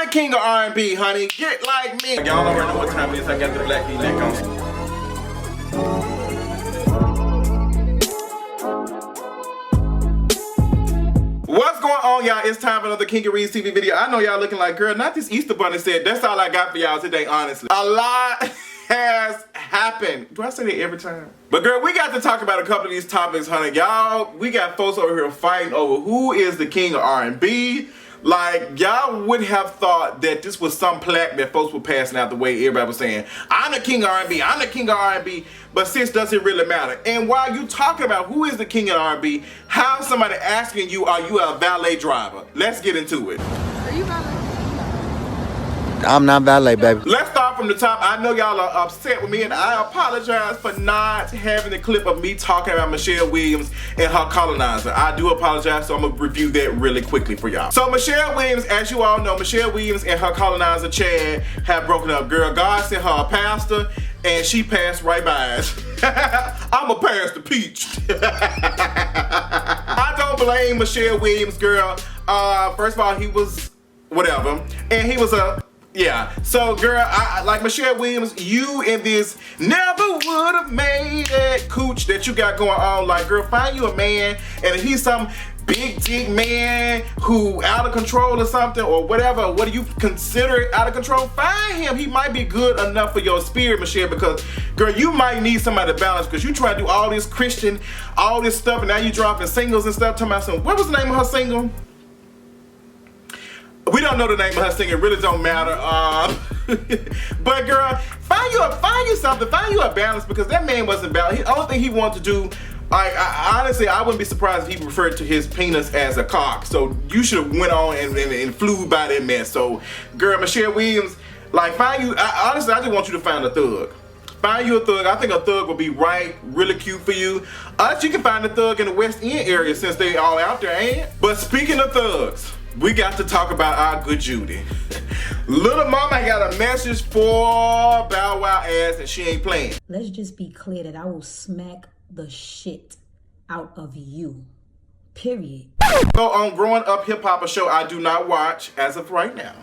the king of R&B, honey. Get like me. Y'all already know what time it is. I got the black V-neck on. What's going on, y'all? It's time for another King of R&B TV video. I know y'all looking like, girl, not this Easter bunny said. That's all I got for y'all today, honestly. A lot has happened. Do I say that every time? But girl, we got to talk about a couple of these topics, honey. Y'all, we got folks over here fighting over who is the king of R&B. Like, y'all wouldn't have thought that this was some plaque that folks were passing out the way everybody was saying, I'm the king of R&B, I'm the king of R&B, but sis, does it really matter? And while you talking about who is the king of R&B, how's somebody asking you, are you a valet driver? Let's get into it. Are you valet? I'm not valet, baby. Let's start from the top. I know y'all are upset with me, and I apologize for not having the clip of me talking about Michelle Williams and her colonizer. I do apologize, so I'm gonna review that really quickly for y'all. So Michelle Williams, as you all know, Michelle Williams and her colonizer Chad have broken up. Girl, God sent her a pastor, and she passed right by us. I'm a pastor peach. I don't blame Michelle Williams, girl. First of all, he was whatever, and he was yeah, so girl, like Michelle Williams, you in this never would have made it cooch that you got going on. Like, girl, find you a man, and if he's some big dick man who out of control or something or whatever, what do you consider out of control? Find him. He might be good enough for your spirit, Michelle, because girl, you might need somebody to balance, because you try to do all this Christian, all this stuff, and now you dropping singles and stuff. Talking about some, what was the name of her single? We don't know the name of her singer, it really don't matter. But girl, find you something, find you a balance, because that man wasn't balanced. The only thing he wanted to do, honestly, I wouldn't be surprised if he referred to his penis as a cock. So you should have went on and flew by that mess. So girl, Michelle Williams, like, honestly, I just want you to find a thug. Find you a thug. I think a thug would be really cute for you. You can find a thug in the West End area since they all out there, ain't it? But speaking of thugs, we got to talk about our good Judy. Lil Mama got a message for Bow Wow ass, and she ain't playing. Let's just be clear that I will smack the shit out of you. Period. So on Growing Up Hip Hop, a show I do not watch as of right now.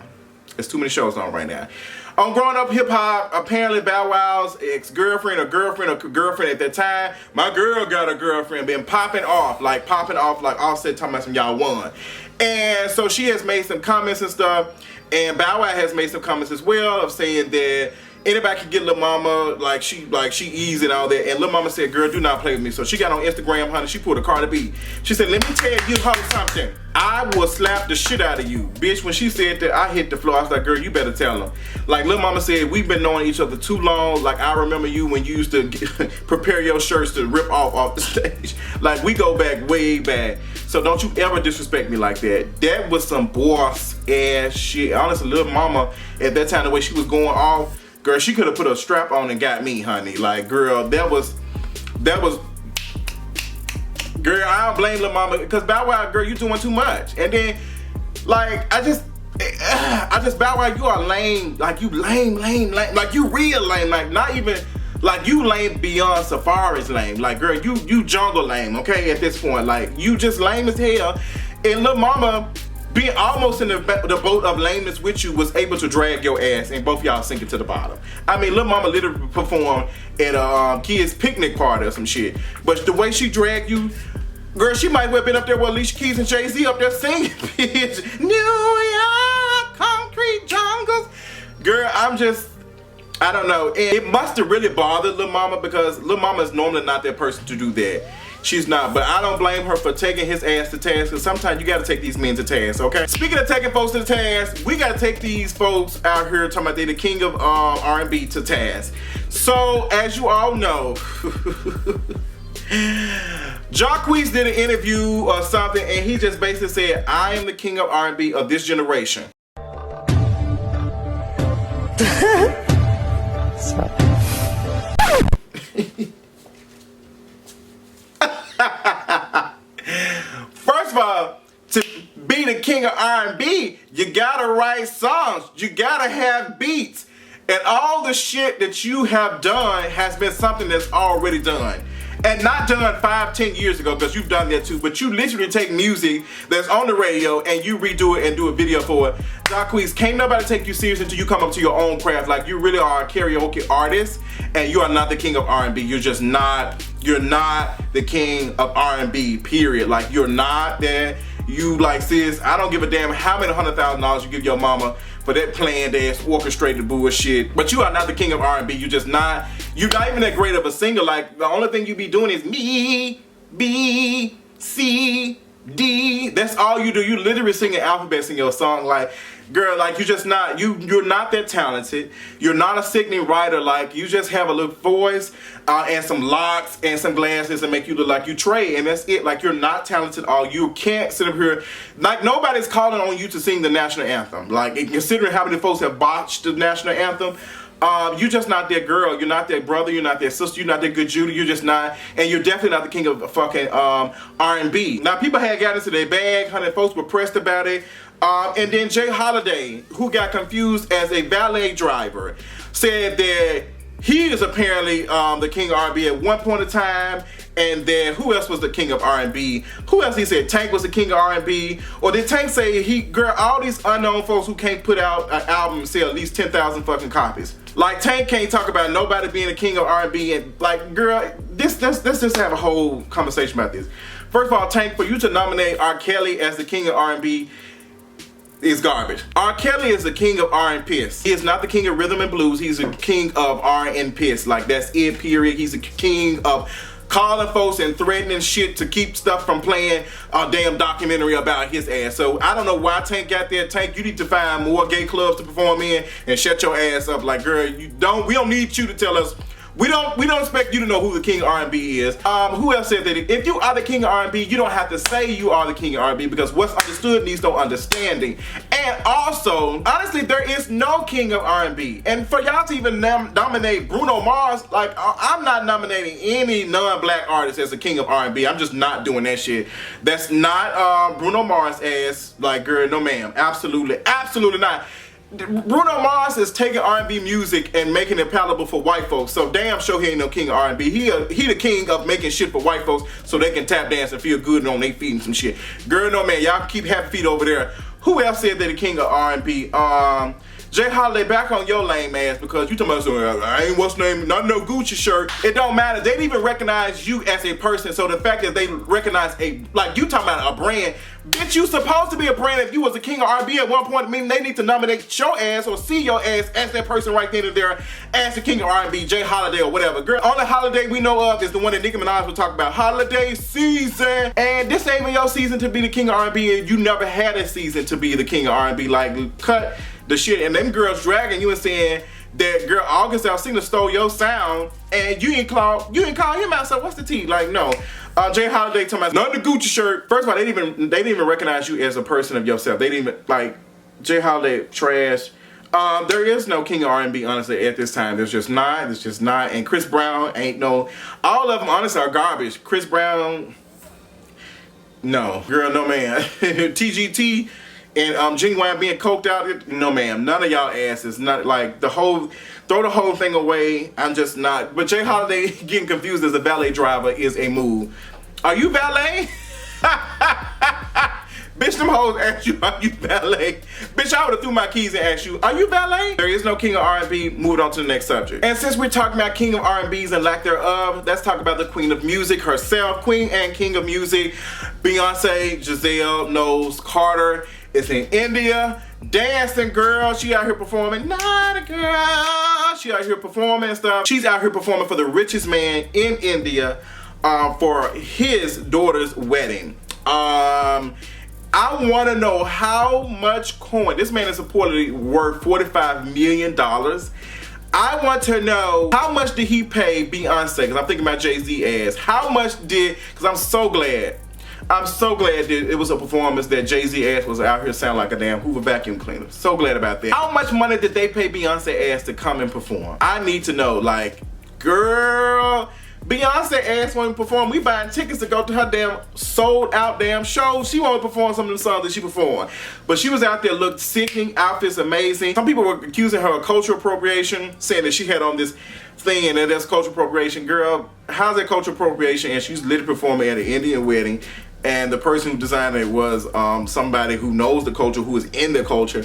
There's too many shows on right now. On Growing Up Hip Hop, apparently Bow Wow's ex-girlfriend or girlfriend at that time, my girl got a girlfriend, been popping off like Offset talking about some y'all won. And so she has made some comments and stuff, and Bow Wow has made some comments as well of saying that anybody can get Lil Mama, like she easy and all that. And Lil Mama said, girl, do not play with me. So she got on Instagram, honey, she pulled a Cardi B. She said, let me tell you something. I will slap the shit out of you. Bitch, when she said that, I hit the floor. I was like, girl, you better tell him. Like Lil Mama said, we've been knowing each other too long. Like, I remember you when you used to prepare your shirts to rip off the stage. Like, we go back way back. So don't you ever disrespect me like that. That was some boss ass shit. Honestly, Lil Mama, at that time, the way she was going off, girl, she could have put a strap on and got me, honey. Like, girl, that was, girl, I don't blame Lil Mama, because Bow Wow, girl, you doing too much. And then, like, I just Bow Wow, you are lame. Like, you lame. Like, you real lame. Like, not even, like, you lame beyond Safari's lame. Like, girl, you jungle lame, okay, at this point. Like, you just lame as hell. And Lil Mama, being almost in the boat of lameness with you, was able to drag your ass and both y'all sinking to the bottom. I mean, Lil Mama literally performed at a kid's picnic party or some shit. But the way she dragged you, girl, she might have been up there with Alicia Keys and Jay-Z up there singing, bitch. New York, concrete jungles. Girl, I don't know. And it must have really bothered Lil Mama, because Lil Mama is normally not that person to do that. She's not, but I don't blame her for taking his ass to task, because sometimes you gotta take these men to task, okay? Speaking of taking folks to the task, we gotta take these folks out here talking about they the king of R&B to task. So, as you all know, Jacquees did an interview or something, and he just basically said, I am the king of R&B of this generation. First of all, to be the king of R&B, you gotta write songs, you gotta have beats, and all the shit that you have done has been something that's already done. And not done 5-10 years ago, because you've done that too, but you literally take music that's on the radio and you redo it and do a video for it. Jacquees, can't nobody take you serious until you come up to your own craft. Like, you really are a karaoke artist, and you are not the king of R&B. You're just not, you're not the king of R&B, period. Like, you're not there. You, like, sis, I don't give a damn how many $100,000 you give your mama for that planned ass orchestrated bullshit, but you are not the king of R&B. You're just not, you're not even that great of a singer. Like, the only thing you be doing is me, B, C, D. That's all you do. You literally singing alphabets in your song. Like, girl, like, you're just not, you're not that talented. You're not a sickening writer. Like, you just have a little voice and some locks and some glasses and make you look like you Trey, and that's it. Like, you're not talented at all. You can't sit up here, like, nobody's calling on you to sing the national anthem. Like, considering how many folks have botched the national anthem, you're just not that girl. You're not that brother. You're not that sister. You're not that good Judy. You're just not, and you're definitely not the king of fucking R&B. Now, people had got into their bag. 100 folks were pressed about it. And then Jay Holiday, who got confused as a valet driver, said that he is apparently the king of R&B at one point in time. And then who else was the king of R&B? Who else? He said Tank was the king of R&B. Or did Tank say girl, all these unknown folks who can't put out an album and sell at least 10,000 fucking copies. Like, Tank can't talk about nobody being a king of R&B, and like, girl, let's just have a whole conversation about this. First of all, Tank, for you to nominate R. Kelly as the king of R&B is garbage. R. Kelly is the king of R and piss. He is not the king of rhythm and blues. He's the king of R and piss. Like, that's it, period. He's the king of calling folks and threatening shit to keep stuff from playing a damn documentary about his ass. So I don't know why Tank got there. Tank, you need to find more gay clubs to perform in and shut your ass up. Like, girl, we don't need you to tell us. We don't expect you to know who the king of R&B is. Who else said that if you are the king of R&B, you don't have to say you are the king of R&B, because what's understood needs no understanding. And also, honestly, there is no king of R&B. And for y'all to even nominate Bruno Mars, like, I'm not nominating any non-black artist as the king of R&B. I'm just not doing that shit. That's not Bruno Mars ass. Like, girl, no ma'am. Absolutely, absolutely not. Bruno Mars is taking R&B music and making it palatable for white folks. So damn sure he ain't no king of R&B. He the king of making shit for white folks so they can tap dance and feel good on their feet and some shit. Girl, no man, y'all keep happy feet over there. Who else said they're the king of R&B? Jay Holiday, back on your lame ass, because you talking about, I ain't what's name, not no Gucci shirt. It don't matter. They didn't even recognize you as a person. So the fact that they recognize like, you talking about a brand, bitch, you supposed to be a brand. If you was a king of R&B at one point, I mean, they need to nominate your ass or see your ass as that person right then and there as the king of R&B, Jay Holiday or whatever. Girl, only holiday we know of is the one that Nicki Minaj was talking about, holiday season. And this ain't even your season to be the king of R&B, and you never had a season to be the king of R&B. Like, cut the shit. And them girls dragging you and saying that, girl, August Alsina stole your sound, and you ain't call him out. So what's the tea? Like, no. Jay Holiday talking about not the Gucci shirt. First of all, they didn't even recognize you as a person of yourself. They didn't even, like, Jay Holiday trash. There is no king of R&B, honestly, at this time. There's just not. And Chris Brown ain't no. All of them, honestly, are garbage. Chris Brown, no. Girl, no man. TGT and Genuine being coked out, no ma'am. None of y'all asses. Not like throw the whole thing away. I'm just not. But Jay Holiday getting confused as a valet driver is a move. Are you valet? Bitch, them hoes asked you, are you valet? Bitch, I would've threw my keys and asked you, are you valet? There is no king of R&B. Moved on to the next subject. And since we're talking about king of R&Bs and lack thereof, let's talk about the queen of music herself. Queen and king of music, Beyoncé, Giselle Knowles Carter, is in India, dancing, girl. She out here performing, not a girl. She out here performing and stuff. She's out here performing for the richest man in India for his daughter's wedding. I want to know how much coin. This man is reportedly worth $45 million. I want to know how much did he pay Beyonce? Because I'm thinking about Jay-Z ass. How much did? Because I'm so glad that it was a performance that Jay-Z ass was out here sound like a damn Hoover vacuum cleaner. So glad about that. How much money did they pay Beyonce ass to come and perform? I need to know. Like, girl, Beyonce asked when we perform, we buying tickets to go to her damn sold out damn show. She wanted to perform some of them songs that she performed. But she was out there, looked sickening, outfits amazing. Some people were accusing her of cultural appropriation, saying that she had on this thing and that's cultural appropriation. Girl, how's that cultural appropriation? And she's literally performing at an Indian wedding. And the person who designed it was somebody who knows the culture, who is in the culture.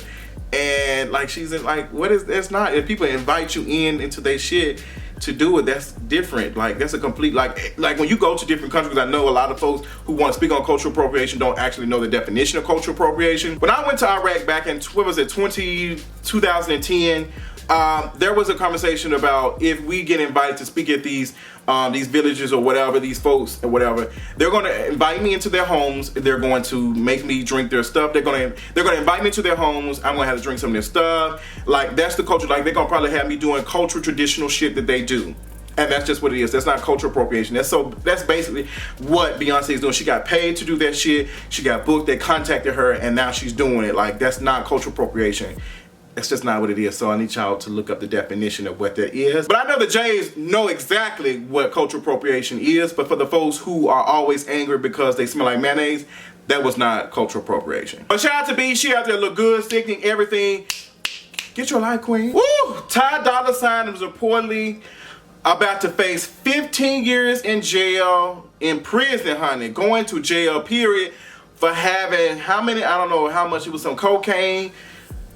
And like she's in, like, what is that's not, if people invite you into their shit to do it, that's different. Like that's a complete, like when you go to different countries, I know a lot of folks who want to speak on cultural appropriation don't actually know the definition of cultural appropriation. When I went to Iraq back in 2010, there was a conversation about if we get invited to speak at these villages or whatever, these folks or whatever, they're going to invite me into their homes. They're going to make me drink their stuff. They're going to invite me into their homes. I'm going to have to drink some of their stuff. Like that's the culture. Like they're going to probably have me doing cultural traditional shit that they do. And that's just what it is. That's not cultural appropriation. That's basically what Beyonce is doing. She got paid to do that shit. She got booked. They contacted her and now she's doing it. Like that's not cultural appropriation. That's just not what it is. So I need y'all to look up the definition of what that is. But I know the Jays know exactly what cultural appropriation is, but for the folks who are always angry because they smell like mayonnaise, that was not cultural appropriation. But shout out to B, she out there look good, sticking everything. Get your life, queen. Woo! Ty Dolla $ign was reportedly about to face 15 years in jail, in prison, honey, going to jail, period, for having, how many, I don't know how much, it was some cocaine,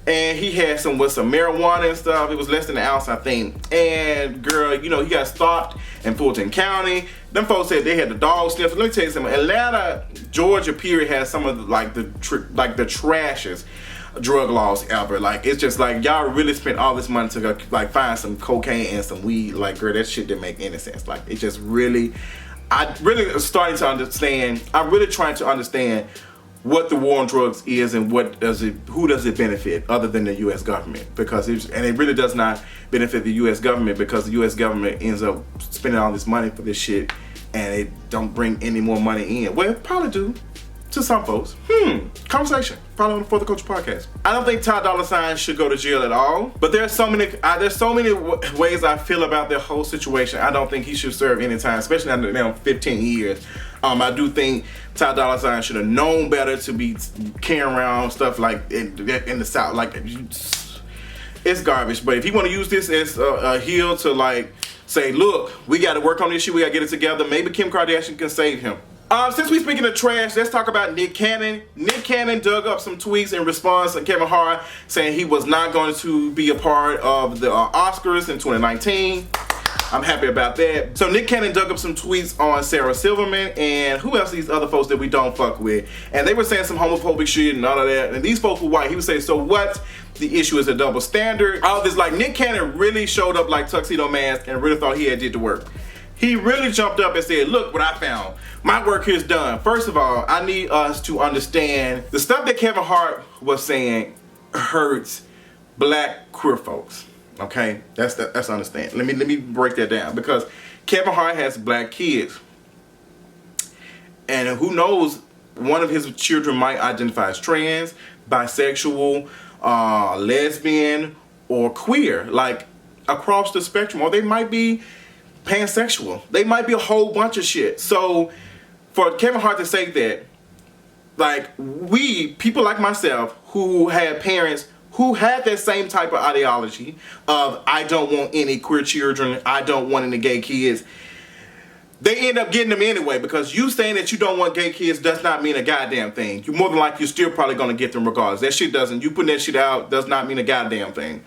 and he had some marijuana and stuff. It was less than an ounce, I think. And girl, you know, he got stopped in Fulton County. Them folks said they had the dog sniffers. Let me tell you something. Atlanta, Georgia, period, has some of the, the trashiest drug laws ever. Like it's just like y'all really spent all this money to like find some cocaine and some weed. Like girl, that shit didn't make any sense. Like it just really, I really starting to understand. I'm really trying to understand what the war on drugs is and who does it benefit other than the U.S. government, because it really does not benefit the U.S. government, because the U.S. government ends up spending all this money for this shit and it don't bring any more money in. Well, it probably do to some folks. Conversation. Follow on the For the Culture podcast. I don't think Ty Dolla $ign should go to jail at all, but there's so many ways I feel about the whole situation. I don't think he should serve any time, especially now 15 years. I do think Ty Dolla $ign should have known better to be carrying around stuff like in the South. Like it's garbage. But if he want to use this as a heel to like say, look, we got to work on this shit. We got to get it together. Maybe Kim Kardashian can save him. Since we speaking of trash, let's talk about Nick Cannon. Nick Cannon dug up some tweets in response to Kevin Hart saying he was not going to be a part of the Oscars in 2019. I'm happy about that. So Nick Cannon dug up some tweets on Sarah Silverman and who else, these other folks that we don't fuck with. And they were saying some homophobic shit and all of that. And these folks were white. He would say, so what? The issue is a double standard. All this, like Nick Cannon really showed up like Tuxedo Mask and really thought he had did the work. He really jumped up and said, look what I found. My work here is done. First of all, I need us to understand the stuff that Kevin Hart was saying hurts black queer folks. Okay, that's understand. Let me break that down, because Kevin Hart has black kids, and who knows, one of his children might identify as trans, bisexual, lesbian, or queer, like across the spectrum, or they might be pansexual. They might be a whole bunch of shit. So for Kevin Hart to say that, like people like myself who had parents who had that same type of ideology of I don't want any queer children, I don't want any gay kids, they end up getting them anyway, because you saying that you don't want gay kids does not mean a goddamn thing. You more than likely, you're still probably gonna get them regardless. That shit doesn't, you putting that shit out does not mean a goddamn thing.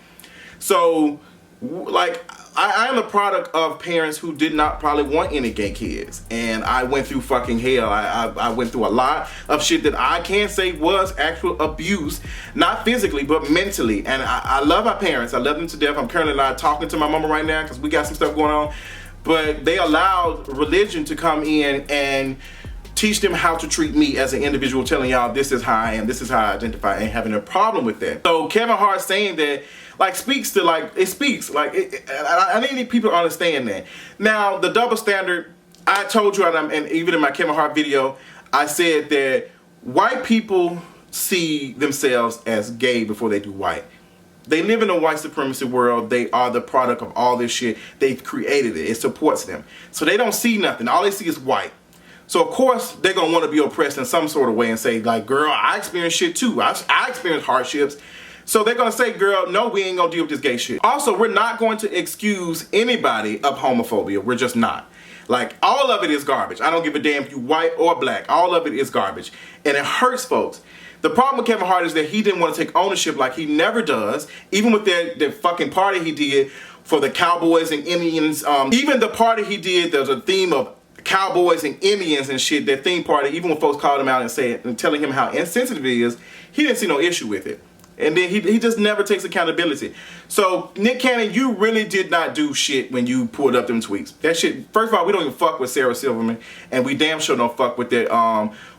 So like I am a product of parents who did not probably want any gay kids, and I went through fucking hell. I went through a lot of shit that I can't say was actual abuse, not physically but mentally. And I love my parents. I love them to death. I'm currently not talking to my mama right now because we got some stuff going on, but they allowed religion to come in and teach them how to treat me as an individual, telling y'all this is how I am, this is how I identify, and having a problem with that. So Kevin Hart saying that speaks to I need people to understand that. Now the double standard, I told you, and even in my Kevin Hart video, I said that white people see themselves as gay before they do white. They live in a white supremacy world. They are the product of all this shit. They've created it. It supports them. So they don't see nothing. All they see is white. So of course they're gonna want to be oppressed in some sort of way and say like, girl, I experienced shit too. I experienced hardships. So they're gonna say, girl, no, we ain't gonna deal with this gay shit. Also, we're not going to excuse anybody of homophobia. We're just not. Like, all of it is garbage. I don't give a damn if you white or black. All of it is garbage. And it hurts folks. The problem with Kevin Hart is that he didn't want to take ownership like he never does. Even with the fucking party he did for the Cowboys and Indians. Even the party he did, there's a theme of Cowboys and Indians and shit. That theme party, even when folks called him out and said and telling him how insensitive it is, he didn't see no issue with it. And then he just never takes accountability. So, Nick Cannon, you really did not do shit when you pulled up them tweets. That shit, first of all, we don't even fuck with Sarah Silverman. And we damn sure don't fuck with that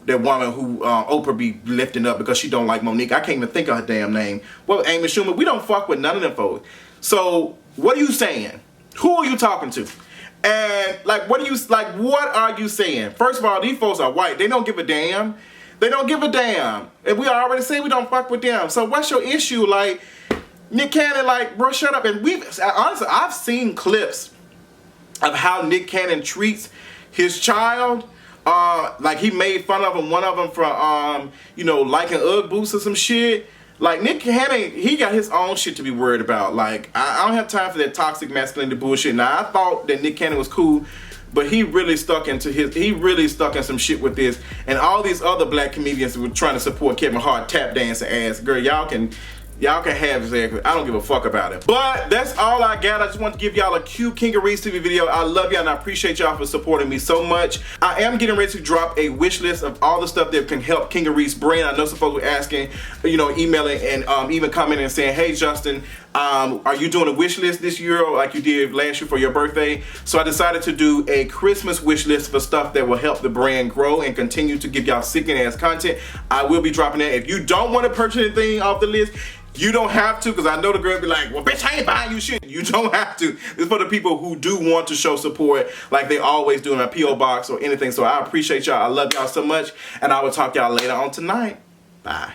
woman who Oprah be lifting up because she don't like Monique. I can't even think of her damn name. Well, Amy Schumer, we don't fuck with none of them folks. So, what are you saying? Who are you talking to? And, like, what are you saying? First of all, these folks are white. They don't give a damn. They don't give a damn. And we already say we don't fuck with them. So what's your issue? Like, Nick Cannon, like, bro, shut up. And honestly, I've seen clips of how Nick Cannon treats his child. Like, he made fun of him, one of them for, liking Ugg boots or some shit. Like, Nick Cannon, he got his own shit to be worried about. Like, I don't have time for that toxic masculinity bullshit. Now, I thought that Nick Cannon was cool, but he really stuck in some shit with this. And all these other black comedians were trying to support Kevin Hart tap dancing ass. Girl, y'all can have his ass. I don't give a fuck about it. But that's all I got. I just want to give y'all a cute King of R&B TV video. I love y'all and I appreciate y'all for supporting me so much. I am getting ready to drop a wish list of all the stuff that can help King of R&B's brand. I know some folks were asking, emailing and even commenting and saying, hey, Justin, are you doing a wish list this year like you did last year for your birthday? So I decided to do a Christmas wish list for stuff that will help the brand grow and continue to give y'all sickening ass content. I will be dropping that. If you don't want to purchase anything off the list, you don't have to, because I know the girl be like, well, bitch, I ain't buying you shit. You don't have to. It's for the people who do want to show support like they always do in my P.O. box or anything. So I appreciate y'all. I love y'all so much. And I will talk y'all later on tonight. Bye.